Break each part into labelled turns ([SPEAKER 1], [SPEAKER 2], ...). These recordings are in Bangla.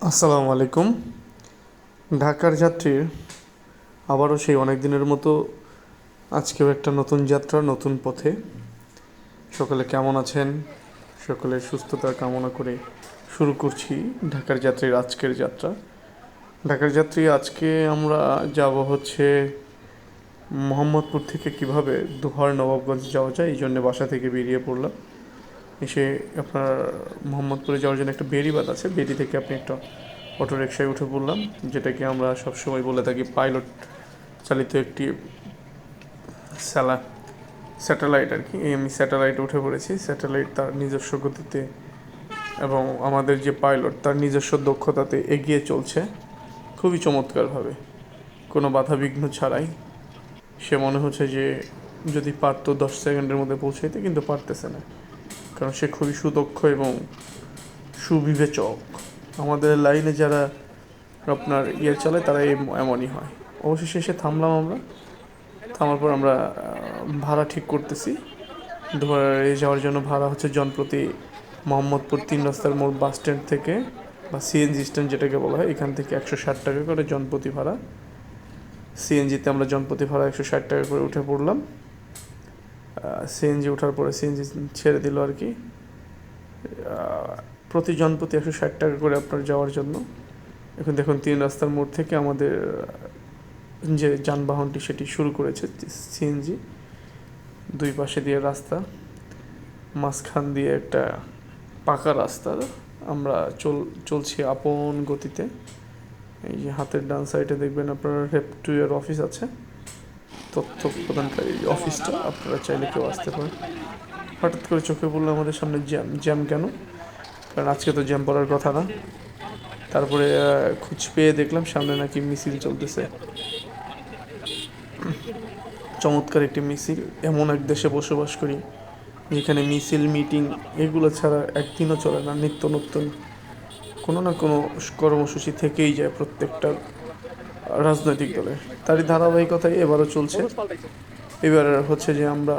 [SPEAKER 1] আসসালামু আলাইকুম। ঢাকার যাত্রীর আবারও সেই অনেক দিনের মতো আজকেও একটা নতুন যাত্রা নতুন পথে। সকলে কেমন আছেন? সকলের সুস্থতা কামনা করে শুরু করছি ঢাকার যাত্রীর আজকের যাত্রা। ঢাকার যাত্রী আজকে আমরা যাব হচ্ছে মোহাম্মদপুর থেকে কিভাবে দোহার নবাবগঞ্জ যাওয়া যায়, এই জন্য বাসা থেকে বেরিয়ে পড়লাম। এসে আপনার মোহাম্মদপুরে যাওয়ার জন্য একটা বেড়িবাঁধ আছে, বেড়ি থেকে আপনি একটা অটো রিক্সায় উঠে পড়লাম, যেটাকে আমরা সবসময় বলে থাকি পাইলট চালিত একটি স্যাটেলাইট আর কি। আমি স্যাটেলাইটে উঠে পড়েছি। স্যাটেলাইট তার নিজস্ব গতিতে এবং আমাদের যে পাইলট তার নিজস্ব দক্ষতাতে এগিয়ে চলছে খুবই চমৎকারভাবে, কোনো বাধাবিঘ্ন ছাড়াই। সে মনে হচ্ছে যে যদি পারতো 10 সেকেন্ডের মধ্যে পৌঁছাইতে, কিন্তু পারতেছে না, কারণ সে খুবই সুদক্ষ এবং সুবিবেচক। আমাদের লাইনে যারা আপনার চালায় তারা এমনই হয়। অবশেষে এসে থামলাম আমরা। থামার পর আমরা ভাড়া ঠিক করতেছি। ধরে যাওয়ার জন্য ভাড়া হচ্ছে জনপ্রতি মোহাম্মদপুর 3 রাস্তার মোড় বাস স্ট্যান্ড থেকে বা সিএনজি স্ট্যান্ড যেটাকে বলা হয়, এখান থেকে 160 টাকা করে জনপ্রতি ভাড়া। সিএনজিতে আমরা জনপ্রতি ভাড়া 160 টাকা করে উঠে পড়লাম। সিএনজি ওঠার পরে সিএনজি ছেড়ে দিল আর কি। প্রতি জনপ্রতি 160 টাকা করে আপনার যাওয়ার জন্য। এখন দেখুন 3 রাস্তার মোড় থেকে আমাদের যে যানবাহনটি সেটি শুরু করেছে সিএনজি। দুই পাশে দিয়ে রাস্তা, মাঝখান দিয়ে একটা পাকা রাস্তা। আমরা চলছি আপন গতিতে। এই যে হাতের ডান সাইডে দেখবেন আপনারা রেপ2 এর অফিস আছে, তথ্য প্রদানকারী অফিসটা। আপনারা চাইলে কেউ আসতে পারেন। হঠাৎ করে চোখে পড়লো আমাদের সামনে জ্যাম কেন? কারণ আজকে তো জ্যাম পড়ার কথা না। তারপরে খোঁজ পেয়ে দেখলাম সামনে নাকি মিছিল চলতেছে। চমৎকার একটি মিছিল। এমন এক দেশে বসবাস করি যেখানে মিছিল, মিটিং এগুলো ছাড়া একদিনও চলে না। নিত্য নতুন কোনো না কোনো কর্মসূচি থেকেই যায় প্রত্যেকটা রাজনৈতিক দলের। তারই ধারাবাহিকতায় এবারও চলছে। এবার হচ্ছে যে আমরা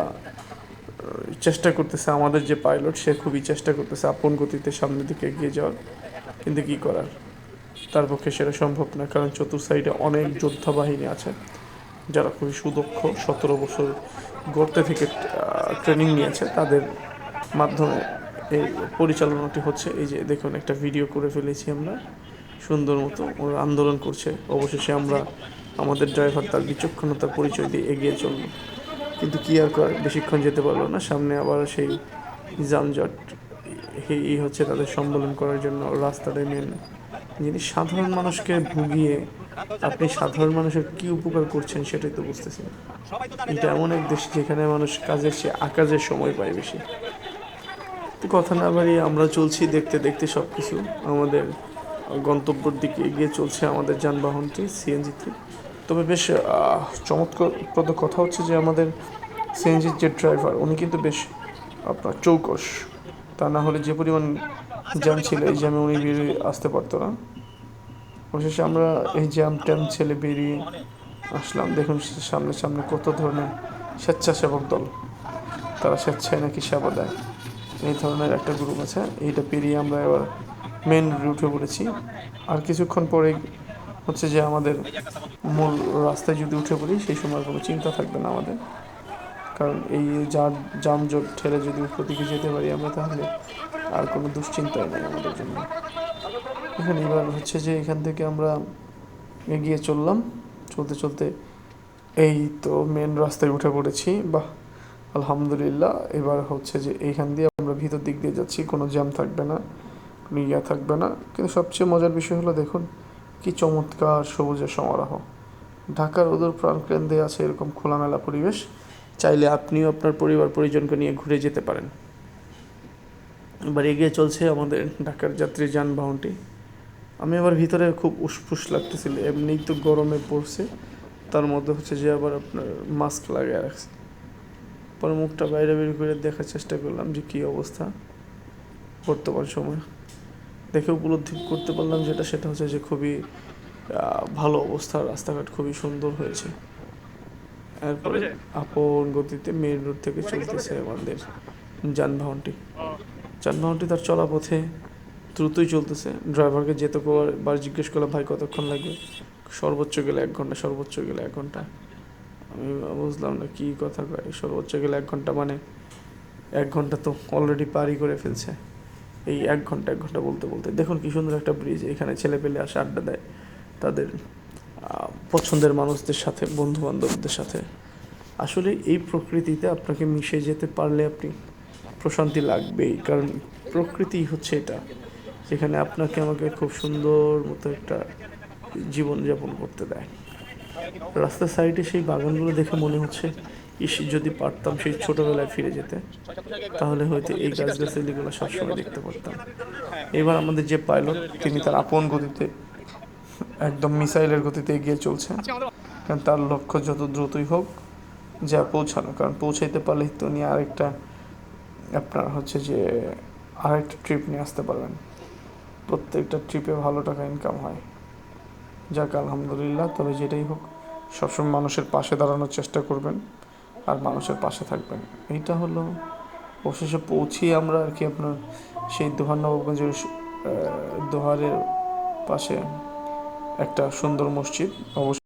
[SPEAKER 1] চেষ্টা করতেছে, আমাদের যে পাইলট সে খুবই চেষ্টা করতেছে আপন গতিতে সামনের দিকে এগিয়ে যাওয়ার, কিন্তু কী করার, তার পক্ষে সেটা সম্ভব না। কারণ চতুর সাইডে অনেক যোদ্ধা বাহিনী আছে যারা খুবই সুদক্ষ, 17 বছর গড়তে থেকে ট্রেনিং নিয়েছে। তাদের মাধ্যমে এই পরিচালনাটি হচ্ছে। এই যে দেখুন একটা ভিডিও করে ফেলেছি আমরা সুন্দর মতো। ওরা আন্দোলন করছে। অবশেষে আমরা আমাদের ড্রাইভার তার বিচক্ষণতার পরিচয় দিয়ে এগিয়ে চলল, কিন্তু কী আর করার, বেশিক্ষণ যেতে পারলো না। সামনে আবার সেই যানজট। এই হচ্ছে তাদের সম্মেলন করার জন্য রাস্তাটাই মেন জিনিস। সাধারণ মানুষকে ভুগিয়ে আপনি সাধারণ মানুষের কী উপকার করছেন সেটাই তো বুঝতেছি না। এটা এমন এক দেশ যেখানে মানুষ কাজের চেয়ে আকাজের সময় পায় বেশি। তো কথা না বাড়িয়ে আমরা চলছি দেখতে দেখতে সব কিছু। আমাদের গন্তব্যের দিকে এগিয়ে চলছে আমাদের যানবাহনটি সিএনজিতে। তবে বেশ চমৎকারপ্রদ কথা হচ্ছে যে আমাদের সিএনজির যে ড্রাইভার উনি কিন্তু বেশ আপনার চৌকস। তা না হলে যে পরিমাণ জ্যাম ছিল, এই জ্যামে উনি বেরিয়ে আসতে পারতো না। অবশেষে আমরা এই জ্যাম ট্যাম ছেলে বেরিয়ে আসলাম। দেখুন সামনে সামনে কত ধরনের স্বেচ্ছাসেবক দল, তারা স্বেচ্ছায় নাকি সেবা দেয়, এই ধরনের একটা গ্রুপ আছে। এইটা পেরিয়ে আমরা এবার মেন রুটে পড়েছি। আর কিছুক্ষণ পরে হচ্ছে যে আমাদের মূল রাস্তায় যদি উঠে পড়ি সেই সময় কোনো চিন্তা থাকবে না আমাদের, কারণ এই যানজট ঠেলে যদি উপর দিকে যেতে পারি আমরা, তাহলে আর কোনো দুশ্চিন্তাই নেই আমাদের জন্য। এখানে এবার হচ্ছে যে এখান থেকে আমরা এগিয়ে চললাম। চলতে চলতে এই তো মেন রাস্তায় উঠে পড়েছি। বাহ, আলহামদুলিল্লাহ। এবার হচ্ছে যে এইখান দিয়ে আমরা ভিতর দিক দিয়ে যাচ্ছি, কোনো জ্যাম থাকবে না, কোনো থাকবে না। কিন্তু সবচেয়ে মজার বিষয় হলো দেখুন কি চমৎকার সবুজের সমারোহ। ঢাকার ওদের প্রাণকেন্দ্রে আছে এরকম খোলামেলা পরিবেশ। চাইলে আপনিও আপনার পরিবার পরিজনকে নিয়ে ঘুরে যেতে পারেন। এবার এগিয়ে চলছে আমাদের ঢাকার যাত্রী যানবাহনটি। আমি আবার ভিতরে খুব উসফুস লাগতেছিল, এমনিই তো গরমে পড়ছে, তার মধ্যে হচ্ছে যে আবার আপনার মাস্ক লাগিয়ে রাখছে। পরে মুখটা বাইরে বের করে দেখার চেষ্টা করলাম যে কী অবস্থা বর্তমান সময়। দেখে উপলব্ধি করতে পারলাম সেটা হচ্ছে যে খুবই ভালো অবস্থা, রাস্তাঘাট খুবই সুন্দর হয়েছে। এরপরে আপন গতিতে মেন রোড থেকে চলতেছে আমাদের যানবাহনটি। তার চলাপথে দ্রুতই চলতেছে। ড্রাইভারকে যেতে বার জিজ্ঞেস করলাম, ভাই কতক্ষণ লাগবে? সর্বোচ্চ গেলে 1 ঘন্টা, সর্বোচ্চ গেলে 1 ঘন্টা। আমি বুঝলাম না কী কথা কয়, সর্বোচ্চ গেলে 1 ঘন্টা মানে 1 ঘন্টা তো অলরেডি পারই করে ফেলছে। এই 1 ঘন্টা বলতে বলতে দেখুন কি সুন্দর একটা ব্রিজ, এখানে ছেলে পেলে আসে আড্ডা দেয় তাদের পছন্দের মানুষদের সাথে, বন্ধু বান্ধবদের সাথে। আসলে এই প্রকৃতিতে আপনাকে মিশে যেতে পারলে আপনি প্রশান্তি লাগবেই, কারণ প্রকৃতি হচ্ছে এটা, যেখানে আপনাকে আমাকে খুব সুন্দর মতো একটা জীবনযাপন করতে দেয়। রাস্তার সাইডে সেই বাগানগুলো দেখে মনে হচ্ছে, ইস যদি পারতাম সেই ছোটোবেলায় ফিরে যেতে, তাহলে হয়তো এই গাছগাছালিগুলো সবসময় দেখতে পারতাম। এবার আমাদের যে পাইলট, তিনি তার আপন গতিতে, একদম মিসাইলের গতিতে এগিয়ে চলছে, কারণ তার লক্ষ্য যত দ্রুতই হোক যা পৌঁছানো, কারণ পৌঁছাইতে পারলেই তো নিয়ে আরেকটা আপনার হচ্ছে যে আরেকটা ট্রিপ নিয়ে আসতে পারবেন। প্রত্যেকটা ট্রিপে ভালো টাকা ইনকাম হয়। যাক আলহামদুলিল্লাহ, তবে যেটাই হোক সবসময় মানুষের পাশে দাঁড়ানোর চেষ্টা করবেন আর মানুষের পাশে থাকবেন। এইটা হলো অবশেষে পৌঁছিয়ে আমরা আর কি আপনার সেই দোহার নবাবগঞ্জের দোহারের পাশে একটা সুন্দর মসজিদ অবশ্য